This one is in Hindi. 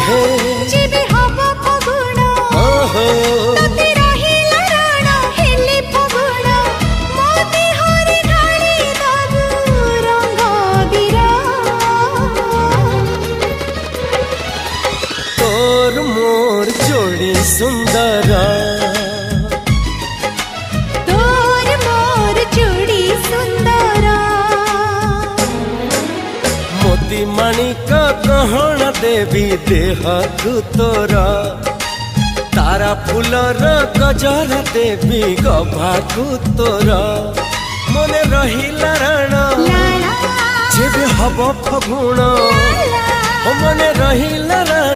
हे जेबे हब फगुण तते रहिला राण हेले फगुण मोते हरे ढाली दबु रंग बिरा तोर मोर जोड़ी सुंदर तोर मोर जोड़ी सुंदर मोती माणिक गहण देवी देह तोर तारा फूलर गजर देवी गभाकु तोर मने रहिला राण जेबे हब फगुण मने रहिला राण।